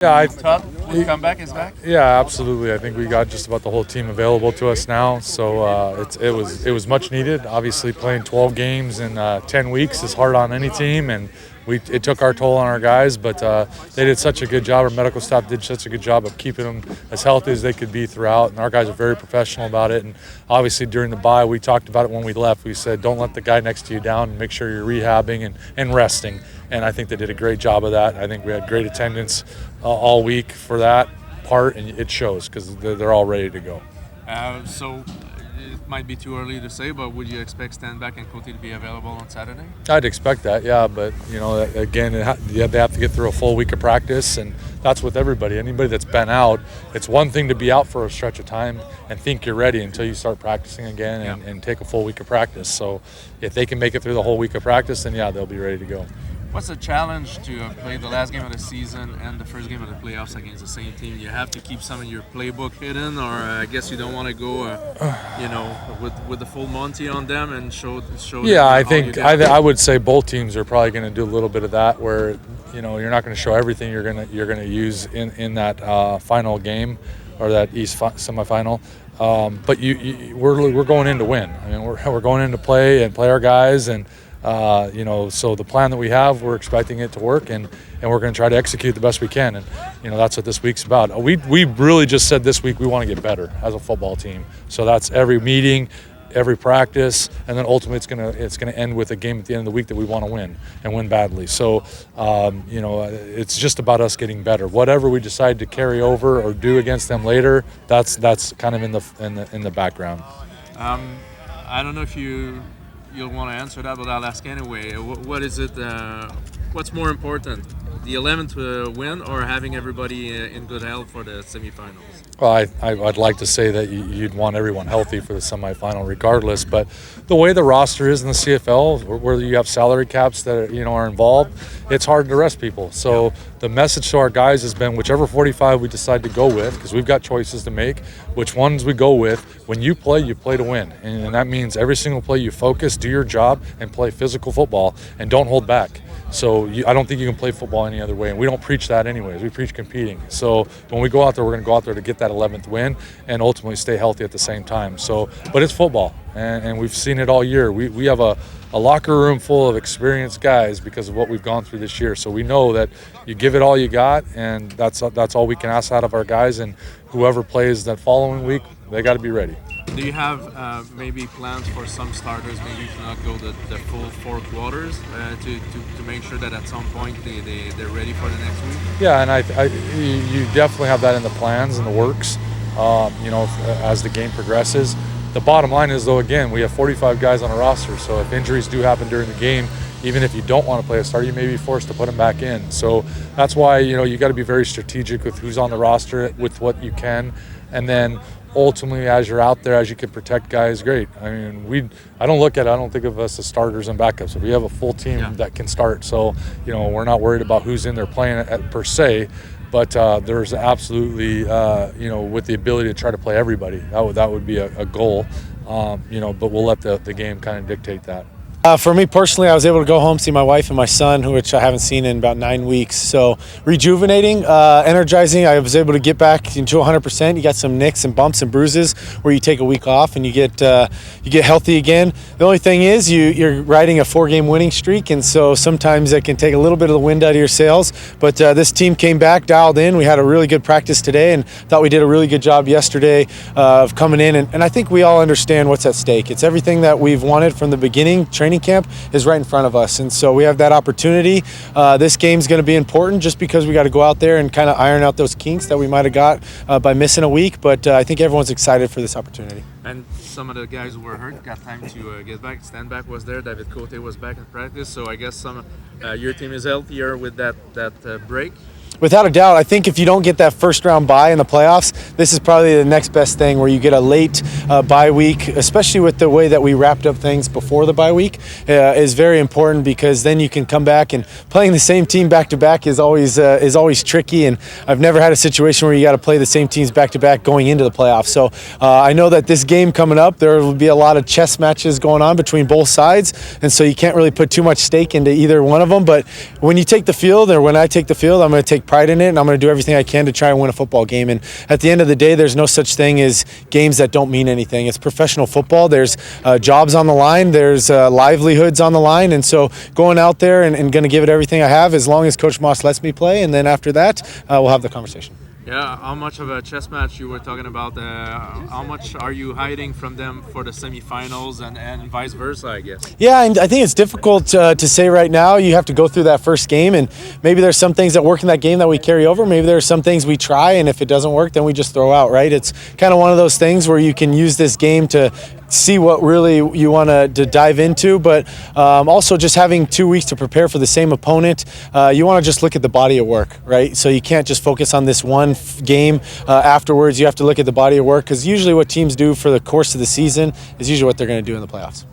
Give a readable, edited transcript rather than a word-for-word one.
Yeah, Todd, the comeback is back? yeah, absolutely. I think we got just about the whole team available to us now, so it was much needed. Obviously, playing 12 games in 10 weeks is hard on any team, and it took our toll on our guys. But they did such a good job. Our medical staff did such a good job of keeping them as healthy as they could be throughout, and our guys are very professional about it. And obviously, during the bye, we talked about it when we left. We said, don't let the guy next to you down, and make sure you're rehabbing and resting. And I think they did a great job of that. I think we had great attendance all week for that part, and it shows because they're all ready to go. So it might be too early to say, but would you expect Stanback and Cody to be available on Saturday? I'd expect that, yeah, but again, they have to get through a full week of practice, and that's with everybody. Anybody that's been out, it's one thing to be out for a stretch of time and think you're ready until you start practicing again and take a full week of practice. So if they can make it through the whole week of practice, then yeah, they'll be ready to go. What's the challenge to play the last game of the season and the first game of the playoffs against the same team? You have to keep some of your playbook hidden, or I guess you don't want to go, with the full Monty on them and show. Yeah, I would say both teams are probably going to do a little bit of that, where you're not going to show everything you're going to use in that final game or that East semifinal. But we're going in to win. I mean, we're going in to play our guys and. So the plan that we have, we're expecting it to work, and we're going to try to execute the best we can, and that's what this week's about. We really just said this week we want to get better as a football team. So that's every meeting, every practice, and then ultimately it's going to end with a game at the end of the week that we want to win and win badly. So it's just about us getting better. Whatever we decide to carry over or do against them later, that's kind of in the background. I don't know if you'll want to answer that, but I'll ask anyway. What is it? What's more important, the 11th win or having everybody in good health for the semifinals? Well, I'd like to say that you'd want everyone healthy for the semifinal regardless, but the way the roster is in the CFL, where you have salary caps that are involved, it's hard to rest people. So the message to our guys has been whichever 45 we decide to go with, because we've got choices to make, which ones we go with. When you play to win, and that means every single play you focus, do your job, and play physical football, and don't hold back. So I don't think you can play football any other way, and we don't preach that anyways. We preach competing. So when we go out there, we're going to go out there to get that 11th win and ultimately stay healthy at the same time. So, but it's football, and we've seen it all year. We have a locker room full of experienced guys because of what we've gone through this year. So we know that you give it all you got, and that's all we can ask out of our guys. And whoever plays that following week, they got to be ready. Do you have maybe plans for some starters, maybe to not go the full 4 quarters to make sure that at some point they're ready for the next week? Yeah, and you definitely have that in the plans and the works, as the game progresses. The bottom line is, though, again, we have 45 guys on a roster, so if injuries do happen during the game, even if you don't want to play a starter, you may be forced to put them back in. So that's why, you got to be very strategic with who's on the roster, with what you can, and then ultimately, as you're out there, as you can protect guys, great. I mean, I don't think of us as starters and backups. We have a full team that can start, so we're not worried about who's in there playing per se. But there's absolutely, with the ability to try to play everybody, that would be a goal. But we'll let the game kind of dictate that. For me personally, I was able to go home, see my wife and my son, which I haven't seen in about 9 weeks. So rejuvenating, energizing. I was able to get back into 100%. You got some nicks and bumps and bruises where you take a week off and you get healthy again. The only thing is you're riding a 4-game winning streak, and so sometimes it can take a little bit of the wind out of your sails. But this team came back, dialed in. We had a really good practice today, and thought we did a really good job yesterday of coming in. And I think we all understand what's at stake. It's everything that we've wanted from the beginning. Training camp is right in front of us, and so we have that opportunity. This game's going to be important just because we got to go out there and kind of iron out those kinks that we might have got by missing a week, but I think everyone's excited for this opportunity. And some of the guys who were hurt got time to get back. Stanback was there, David Cody was back in practice, so I guess your team is healthier with that break. Without a doubt, I think if you don't get that first round bye in the playoffs, this is probably the next best thing, where you get a late bye week, especially with the way that we wrapped up things before the bye week, is very important, because then you can come back, and playing the same team back to back is always tricky, and I've never had a situation where you got to play the same teams back to back going into the playoffs. So I know that this game coming up, there will be a lot of chess matches going on between both sides, and so you can't really put too much stake into either one of them. But when you take the field, or when I take the field, I'm going to take pride in it, and I'm going to do everything I can to try and win a football game. And at the end of the day, there's no such thing as games that don't mean anything. It's professional football. There's jobs on the line. There's livelihoods on the line. And so going out there and going to give it everything I have as long as Coach Maas lets me play. And then after that, we'll have the conversation. Yeah, how much of a chess match you were talking about? How much are you hiding from them for the semifinals and vice versa, I guess? Yeah, and I think it's difficult to say right now. You have to go through that first game, and maybe there's some things that work in that game that we carry over. Maybe there's some things we try, and if it doesn't work, then we just throw out, right? It's kind of one of those things where you can use this game to see what really you want to dive into, but also just having 2 weeks to prepare for the same opponent, you want to just look at the body of work, right? So you can't just focus on this one game afterwards. You have to look at the body of work, because usually what teams do for the course of the season is usually what they're going to do in the playoffs.